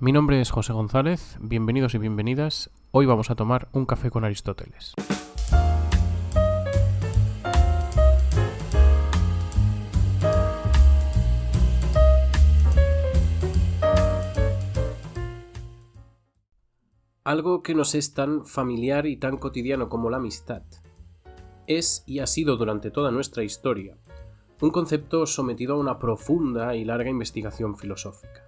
Mi nombre es José González, bienvenidos y bienvenidas. Hoy vamos a tomar un café con Aristóteles. Algo que nos es tan familiar y tan cotidiano como la amistad es y ha sido durante toda nuestra historia un concepto sometido a una profunda y larga investigación filosófica.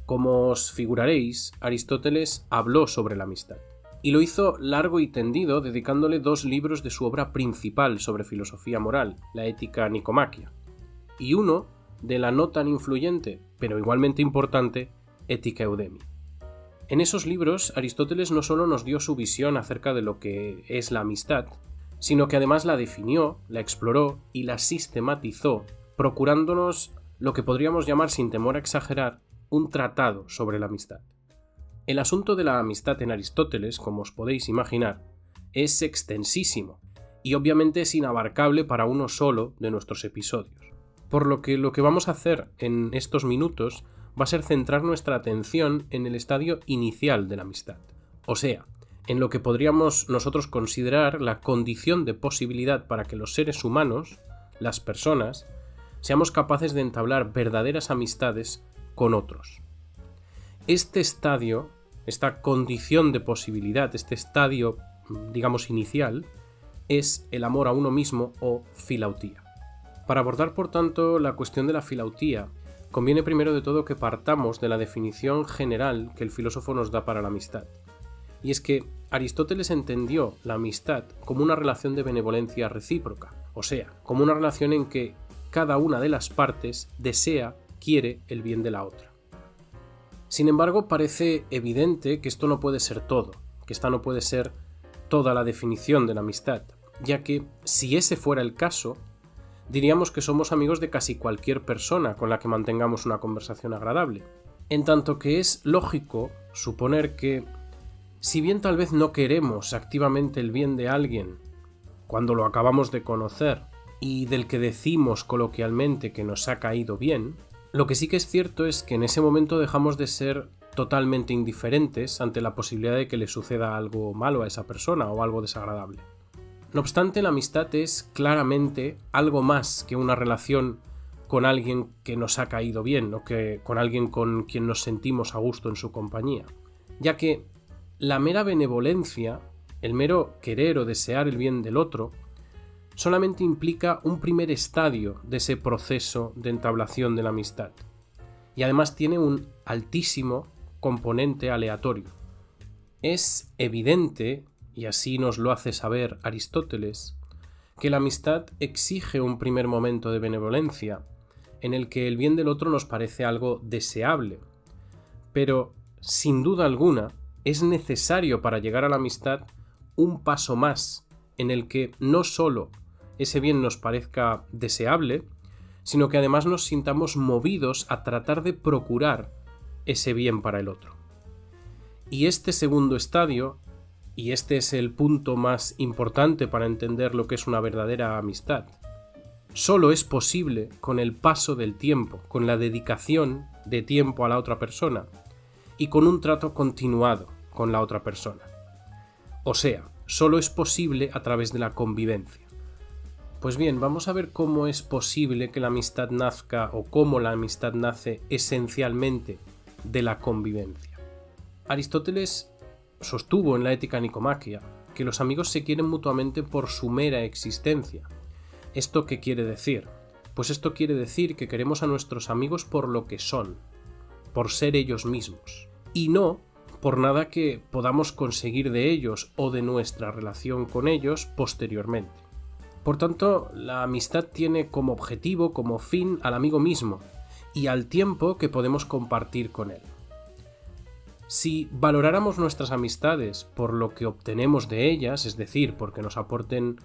Como os figuraréis, Aristóteles habló sobre la amistad, y lo hizo largo y tendido dedicándole 2 libros de su obra principal sobre filosofía moral, la Ética Nicomaquia, y uno de la no tan influyente, pero igualmente importante, Ética Eudemia. En esos libros, Aristóteles no solo nos dio su visión acerca de lo que es la amistad, sino que además la definió, la exploró y la sistematizó, procurándonos lo que podríamos llamar, sin temor a exagerar, un tratado sobre la amistad. El asunto de la amistad en Aristóteles, como os podéis imaginar, es extensísimo y obviamente es inabarcable para uno solo de nuestros episodios. Por lo que vamos a hacer en estos minutos va a ser centrar nuestra atención en el estadio inicial de la amistad, o sea, en lo que podríamos nosotros considerar la condición de posibilidad para que los seres humanos, las personas, seamos capaces de entablar verdaderas amistades con otros. Este estadio, esta condición de posibilidad, este estadio, digamos, inicial, es el amor a uno mismo o filautía. Para abordar, por tanto, la cuestión de la filautía, conviene primero de todo que partamos de la definición general que el filósofo nos da para la amistad. Y es que Aristóteles entendió la amistad como una relación de benevolencia recíproca, o sea, como una relación en que cada una de las partes quiere el bien de la otra. Sin embargo, parece evidente que esto no puede ser todo, que esta no puede ser toda la definición de la amistad, ya que si ese fuera el caso, diríamos que somos amigos de casi cualquier persona con la que mantengamos una conversación agradable, en tanto que es lógico suponer que, si bien tal vez no queremos activamente el bien de alguien cuando lo acabamos de conocer y del que decimos coloquialmente que nos ha caído bien, lo que sí que es cierto es que en ese momento dejamos de ser totalmente indiferentes ante la posibilidad de que le suceda algo malo a esa persona o algo desagradable. No obstante, la amistad es claramente algo más que una relación con alguien que nos ha caído bien o que con alguien con quien nos sentimos a gusto en su compañía, ya que la mera benevolencia, el mero querer o desear el bien del otro, solamente implica un primer estadio de ese proceso de entablación de la amistad, y además tiene un altísimo componente aleatorio. Es evidente, y así nos lo hace saber Aristóteles, que la amistad exige un primer momento de benevolencia, en el que el bien del otro nos parece algo deseable, pero, sin duda alguna, es necesario para llegar a la amistad un paso más, en el que no solo ese bien nos parezca deseable, sino que además nos sintamos movidos a tratar de procurar ese bien para el otro. Y este segundo estadio, y este es el punto más importante para entender lo que es una verdadera amistad, solo es posible con el paso del tiempo, con la dedicación de tiempo a la otra persona y con un trato continuado con la otra persona. O sea, solo es posible a través de la convivencia. Pues bien, vamos a ver cómo es posible que la amistad nazca o cómo la amistad nace esencialmente de la convivencia. Aristóteles sostuvo en la Ética Nicomaquia que los amigos se quieren mutuamente por su mera existencia. ¿Esto qué quiere decir? Pues esto quiere decir que queremos a nuestros amigos por lo que son, por ser ellos mismos, y no por nada que podamos conseguir de ellos o de nuestra relación con ellos posteriormente. Por tanto, la amistad tiene como objetivo, como fin, al amigo mismo y al tiempo que podemos compartir con él. Si valoráramos nuestras amistades por lo que obtenemos de ellas, es decir, porque nos aporten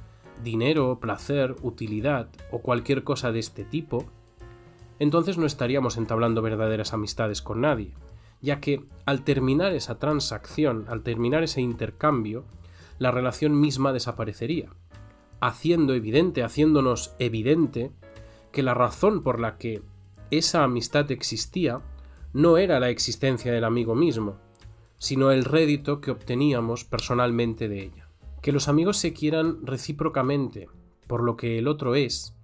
dinero, placer, utilidad o cualquier cosa de este tipo, entonces no estaríamos entablando verdaderas amistades con nadie, ya que al terminar esa transacción, al terminar ese intercambio, la relación misma desaparecería, haciéndonos evidente que la razón por la que esa amistad existía no era la existencia del amigo mismo, sino el rédito que obteníamos personalmente de ella. Que los amigos se quieran recíprocamente por lo que el otro es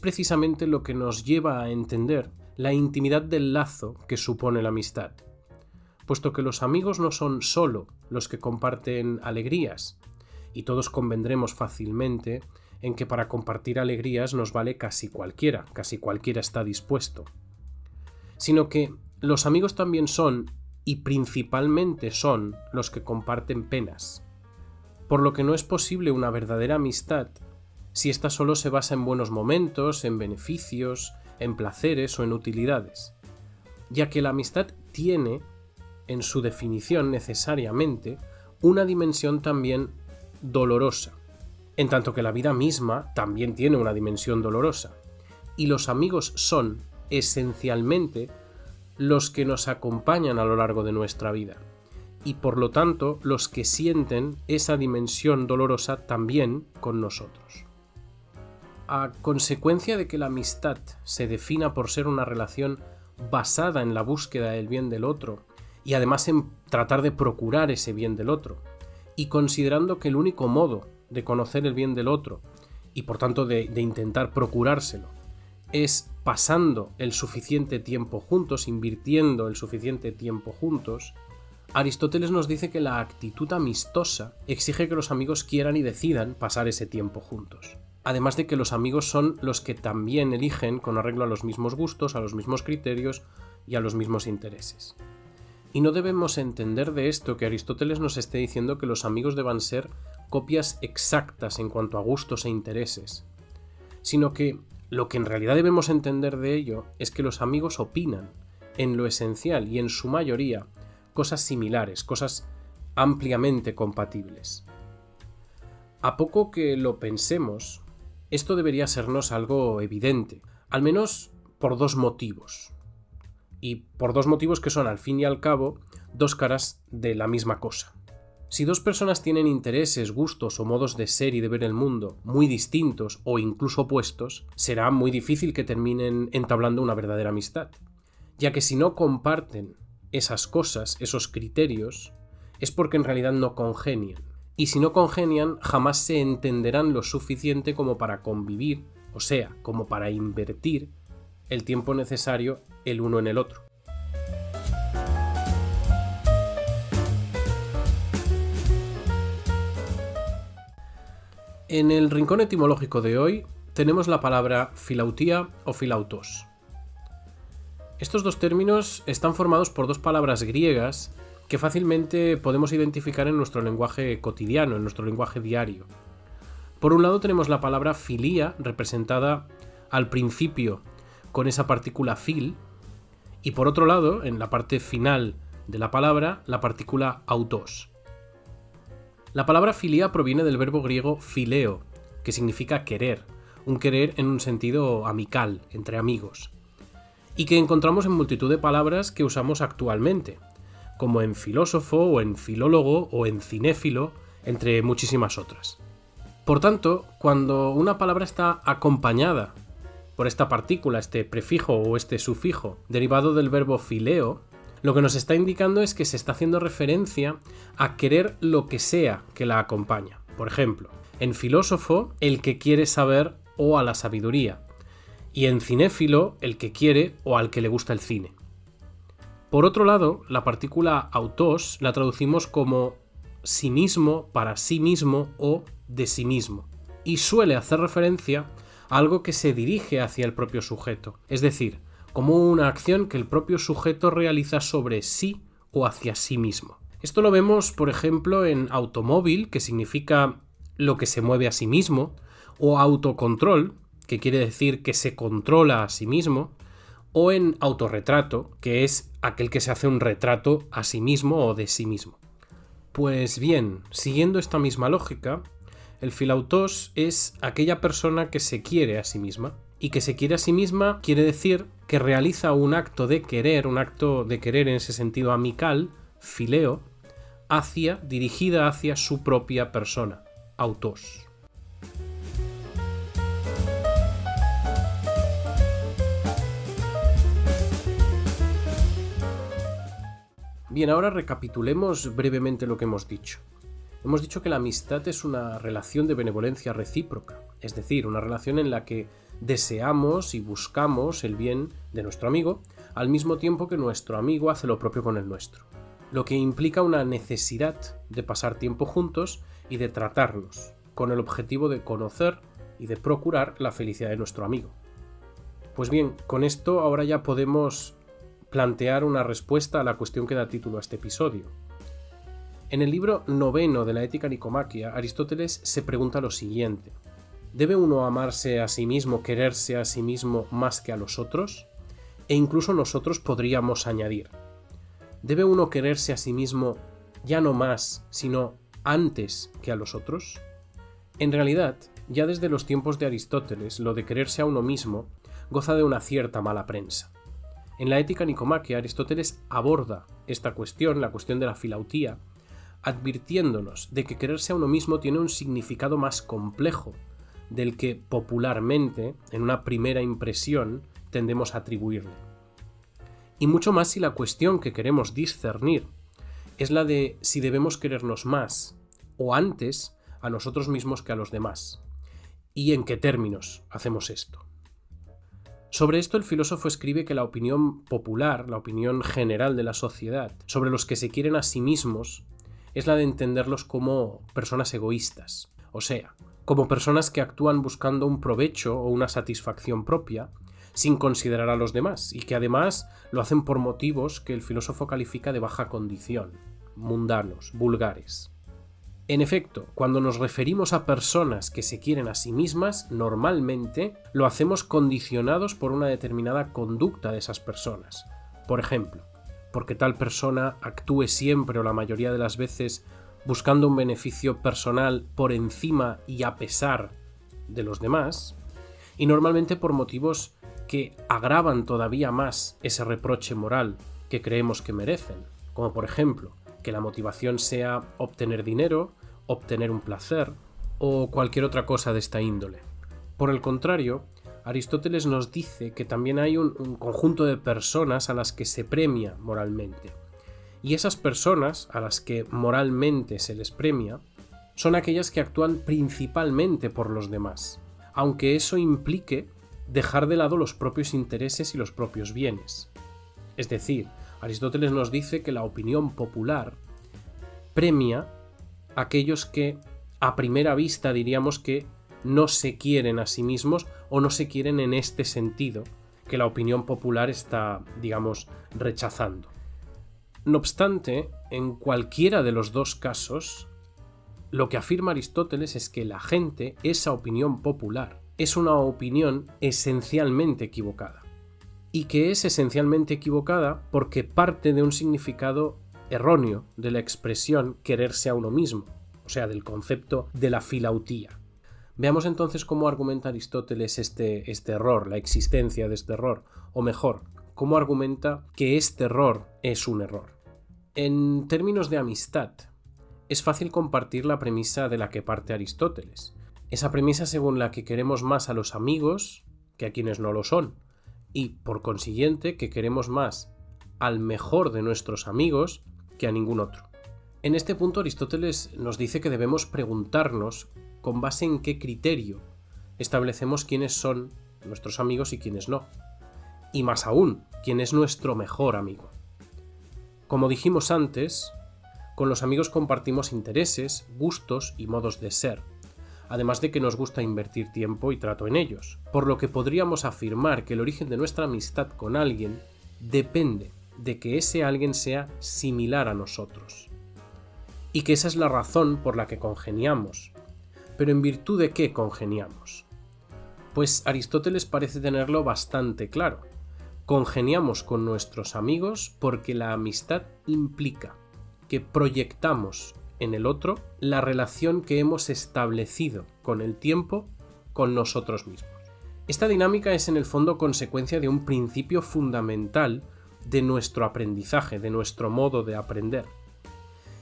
precisamente lo que nos lleva a entender la intimidad del lazo que supone la amistad, puesto que los amigos no son solo los que comparten alegrías, y todos convendremos fácilmente en que para compartir alegrías nos vale casi cualquiera está dispuesto, sino que los amigos también son, y principalmente son, los que comparten penas, por lo que no es posible una verdadera amistad si ésta solo se basa en buenos momentos, en beneficios, en placeres o en utilidades, ya que la amistad tiene, en su definición necesariamente, una dimensión también dolorosa, en tanto que la vida misma también tiene una dimensión dolorosa, y los amigos son, esencialmente, los que nos acompañan a lo largo de nuestra vida, y por lo tanto los que sienten esa dimensión dolorosa también con nosotros. A consecuencia de que la amistad se defina por ser una relación basada en la búsqueda del bien del otro, y además en tratar de procurar ese bien del otro, y considerando que el único modo de conocer el bien del otro, y por tanto de intentar procurárselo, es pasando el suficiente tiempo juntos, invirtiendo el suficiente tiempo juntos, Aristóteles nos dice que la actitud amistosa exige que los amigos quieran y decidan pasar ese tiempo juntos. Además de que los amigos son los que también eligen con arreglo a los mismos gustos, a los mismos criterios y a los mismos intereses. Y no debemos entender de esto que Aristóteles nos esté diciendo que los amigos deban ser copias exactas en cuanto a gustos e intereses, sino que lo que en realidad debemos entender de ello es que los amigos opinan, en lo esencial y en su mayoría, cosas similares, cosas ampliamente compatibles. A poco que lo pensemos, esto debería sernos algo evidente, al menos por dos motivos. Y por dos motivos que son, al fin y al cabo, dos caras de la misma cosa. Si dos personas tienen intereses, gustos o modos de ser y de ver el mundo muy distintos o incluso opuestos, será muy difícil que terminen entablando una verdadera amistad, ya que si no comparten esas cosas, esos criterios, es porque en realidad no congenian. Y si no congenian, jamás se entenderán lo suficiente como para convivir, o sea, como para invertir el tiempo necesario el uno en el otro. En el rincón etimológico de hoy tenemos la palabra filautía o filautos. Estos dos términos están formados por dos palabras griegas que fácilmente podemos identificar en nuestro lenguaje cotidiano, en nuestro lenguaje diario. Por un lado tenemos la palabra filía, representada al principio con esa partícula fil, y por otro lado, en la parte final de la palabra, la partícula autos. La palabra filía proviene del verbo griego phileo, que significa querer, un querer en un sentido amical, entre amigos, y que encontramos en multitud de palabras que usamos actualmente, como en filósofo o en filólogo o en cinéfilo, entre muchísimas otras. Por tanto, cuando una palabra está acompañada por esta partícula, este prefijo o este sufijo derivado del verbo fileo, lo que nos está indicando es que se está haciendo referencia a querer lo que sea que la acompaña. Por ejemplo, en filósofo, el que quiere saber o a la sabiduría, y en cinéfilo, el que quiere o al que le gusta el cine. Por otro lado, la partícula autos la traducimos como sí mismo, para sí mismo o de sí mismo, y suele hacer referencia a algo que se dirige hacia el propio sujeto, es decir, como una acción que el propio sujeto realiza sobre sí o hacia sí mismo. Esto lo vemos, por ejemplo, en automóvil, que significa lo que se mueve a sí mismo, o autocontrol, que quiere decir que se controla a sí mismo, o en autorretrato, que es aquel que se hace un retrato a sí mismo o de sí mismo. Pues bien, siguiendo esta misma lógica, el filautos es aquella persona que se quiere a sí misma, y que se quiere a sí misma quiere decir que realiza un acto de querer en ese sentido amical, fileo, dirigida hacia su propia persona, autos. Bien, ahora recapitulemos brevemente lo que hemos dicho. Hemos dicho que la amistad es una relación de benevolencia recíproca, es decir, una relación en la que deseamos y buscamos el bien de nuestro amigo, al mismo tiempo que nuestro amigo hace lo propio con el nuestro, lo que implica una necesidad de pasar tiempo juntos y de tratarnos, con el objetivo de conocer y de procurar la felicidad de nuestro amigo. Pues bien, con esto ahora ya podemos plantear una respuesta a la cuestión que da título a este episodio. En el libro 9 de la Ética Nicomaquia, Aristóteles se pregunta lo siguiente: ¿debe uno amarse a sí mismo, quererse a sí mismo más que a los otros? E incluso nosotros podríamos añadir: ¿debe uno quererse a sí mismo ya no más, sino antes que a los otros? En realidad, ya desde los tiempos de Aristóteles, lo de quererse a uno mismo goza de una cierta mala prensa. En la Ética Nicomaquia, Aristóteles aborda esta cuestión, la cuestión de la filautía, advirtiéndonos de que quererse a uno mismo tiene un significado más complejo del que popularmente, en una primera impresión, tendemos a atribuirle. Y mucho más si la cuestión que queremos discernir es la de si debemos querernos más o antes a nosotros mismos que a los demás, y en qué términos hacemos esto. Sobre esto el filósofo escribe que la opinión popular, la opinión general de la sociedad, sobre los que se quieren a sí mismos, es la de entenderlos como personas egoístas, o sea, como personas que actúan buscando un provecho o una satisfacción propia, sin considerar a los demás, y que además lo hacen por motivos que el filósofo califica de baja condición, mundanos, vulgares. En efecto, cuando nos referimos a personas que se quieren a sí mismas, normalmente lo hacemos condicionados por una determinada conducta de esas personas. Por ejemplo, porque tal persona actúe siempre o la mayoría de las veces buscando un beneficio personal por encima y a pesar de los demás, y normalmente por motivos que agravan todavía más ese reproche moral que creemos que merecen, como por ejemplo, que la motivación sea obtener dinero, obtener un placer o cualquier otra cosa de esta índole. Por el contrario, Aristóteles nos dice que también hay un conjunto de personas a las que se premia moralmente. Y esas personas a las que moralmente se les premia son aquellas que actúan principalmente por los demás, aunque eso implique dejar de lado los propios intereses y los propios bienes. Es decir, Aristóteles nos dice que la opinión popular premia a aquellos que a primera vista diríamos que no se quieren a sí mismos o no se quieren en este sentido que la opinión popular está, digamos, rechazando. No obstante, en cualquiera de los dos casos, lo que afirma Aristóteles es que la gente, esa opinión popular, es una opinión esencialmente equivocada. Y que es esencialmente equivocada porque parte de un significado erróneo de la expresión quererse a uno mismo, o sea, del concepto de la filautía. Veamos entonces cómo argumenta Aristóteles este error, la existencia de este error, o mejor, cómo argumenta que este error es un error. En términos de amistad, es fácil compartir la premisa de la que parte Aristóteles, esa premisa según la que queremos más a los amigos que a quienes no lo son, y, por consiguiente, que queremos más al mejor de nuestros amigos que a ningún otro. En este punto Aristóteles nos dice que debemos preguntarnos con base en qué criterio establecemos quiénes son nuestros amigos y quiénes no. Y más aún, quién es nuestro mejor amigo. Como dijimos antes, con los amigos compartimos intereses, gustos y modos de ser, además de que nos gusta invertir tiempo y trato en ellos, por lo que podríamos afirmar que el origen de nuestra amistad con alguien depende de que ese alguien sea similar a nosotros. Y que esa es la razón por la que congeniamos. ¿Pero en virtud de qué congeniamos? Pues Aristóteles parece tenerlo bastante claro. Congeniamos con nuestros amigos porque la amistad implica que proyectamos en el otro la relación que hemos establecido con el tiempo con nosotros mismos. Esta dinámica es en el fondo consecuencia de un principio fundamental de nuestro aprendizaje, de nuestro modo de aprender.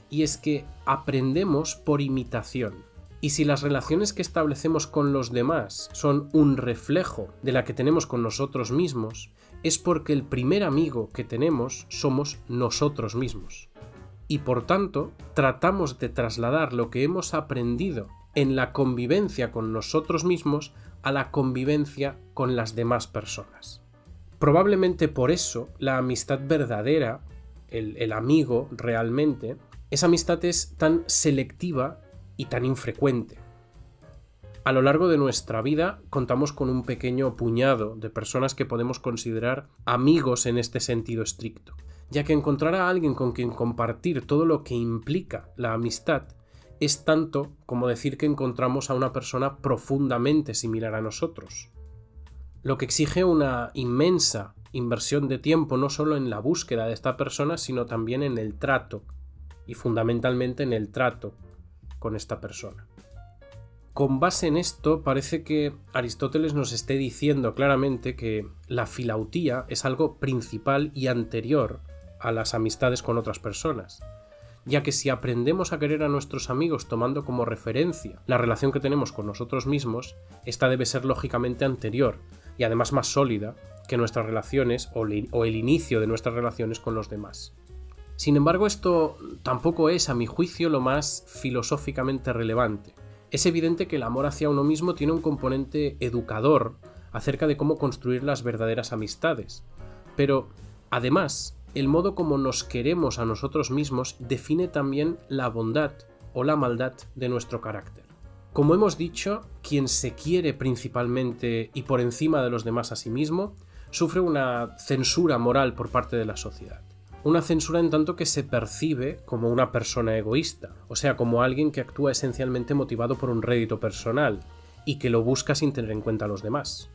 Y es que aprendemos por imitación. Y si las relaciones que establecemos con los demás son un reflejo de la que tenemos con nosotros mismos, es porque el primer amigo que tenemos somos nosotros mismos. Y por tanto, tratamos de trasladar lo que hemos aprendido en la convivencia con nosotros mismos a la convivencia con las demás personas. Probablemente por eso la amistad verdadera, el amigo realmente, esa amistad es tan selectiva y tan infrecuente. A lo largo de nuestra vida contamos con un pequeño puñado de personas que podemos considerar amigos en este sentido estricto, ya que encontrar a alguien con quien compartir todo lo que implica la amistad es tanto como decir que encontramos a una persona profundamente similar a nosotros, lo que exige una inmensa inversión de tiempo no solo en la búsqueda de esta persona, sino también en el trato, y fundamentalmente en el trato con esta persona. Con base en esto, parece que Aristóteles nos esté diciendo claramente que la filautía es algo principal y anterior a las amistades con otras personas, ya que si aprendemos a querer a nuestros amigos tomando como referencia la relación que tenemos con nosotros mismos, esta debe ser lógicamente anterior y además más sólida que nuestras relaciones o el inicio de nuestras relaciones con los demás. Sin embargo, esto tampoco es, a mi juicio, lo más filosóficamente relevante. Es evidente que el amor hacia uno mismo tiene un componente educador acerca de cómo construir las verdaderas amistades, pero además, el modo como nos queremos a nosotros mismos define también la bondad o la maldad de nuestro carácter. Como hemos dicho, quien se quiere principalmente y por encima de los demás a sí mismo, sufre una censura moral por parte de la sociedad. Una censura en tanto que se percibe como una persona egoísta, o sea, como alguien que actúa esencialmente motivado por un rédito personal y que lo busca sin tener en cuenta a los demás.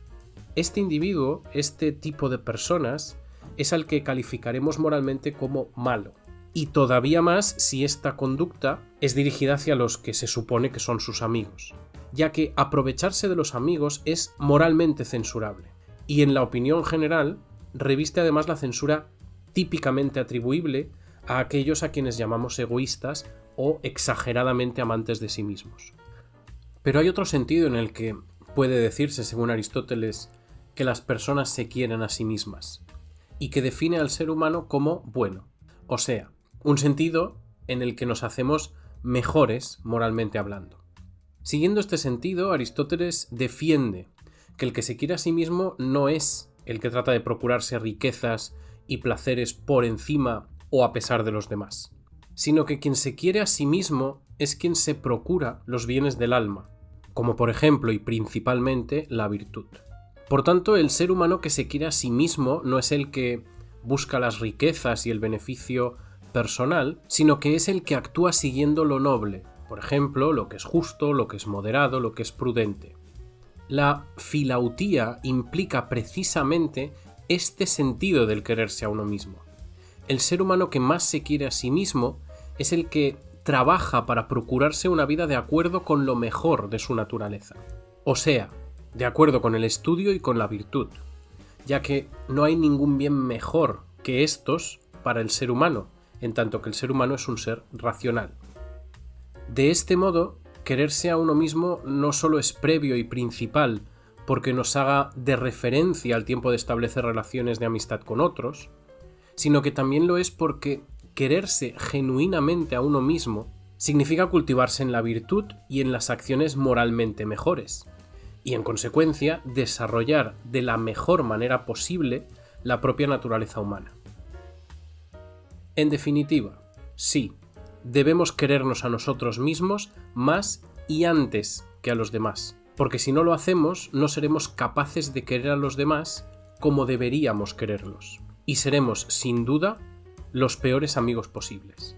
Este individuo, este tipo de personas, es al que calificaremos moralmente como malo, y todavía más si esta conducta es dirigida hacia los que se supone que son sus amigos, ya que aprovecharse de los amigos es moralmente censurable, y en la opinión general reviste además la censura típicamente atribuible a aquellos a quienes llamamos egoístas o exageradamente amantes de sí mismos. Pero hay otro sentido en el que puede decirse, según Aristóteles, que las personas se quieren a sí mismas, y que define al ser humano como bueno, o sea, un sentido en el que nos hacemos mejores moralmente hablando. Siguiendo este sentido, Aristóteles defiende que el que se quiere a sí mismo no es el que trata de procurarse riquezas y placeres por encima o a pesar de los demás, sino que quien se quiere a sí mismo es quien se procura los bienes del alma, como por ejemplo y principalmente la virtud. Por tanto, el ser humano que se quiere a sí mismo no es el que busca las riquezas y el beneficio personal, sino que es el que actúa siguiendo lo noble, por ejemplo, lo que es justo, lo que es moderado, lo que es prudente. La filautía implica precisamente este sentido del quererse a uno mismo. El ser humano que más se quiere a sí mismo es el que trabaja para procurarse una vida de acuerdo con lo mejor de su naturaleza, o sea, de acuerdo con el estudio y con la virtud, ya que no hay ningún bien mejor que estos para el ser humano, en tanto que el ser humano es un ser racional. De este modo, quererse a uno mismo no solo es previo y principal porque nos haga de referencia al tiempo de establecer relaciones de amistad con otros, sino que también lo es porque quererse genuinamente a uno mismo significa cultivarse en la virtud y en las acciones moralmente mejores, y en consecuencia desarrollar de la mejor manera posible la propia naturaleza humana. En definitiva, sí, debemos querernos a nosotros mismos más y antes que a los demás, porque si no lo hacemos no seremos capaces de querer a los demás como deberíamos quererlos, y seremos, sin duda, los peores amigos posibles.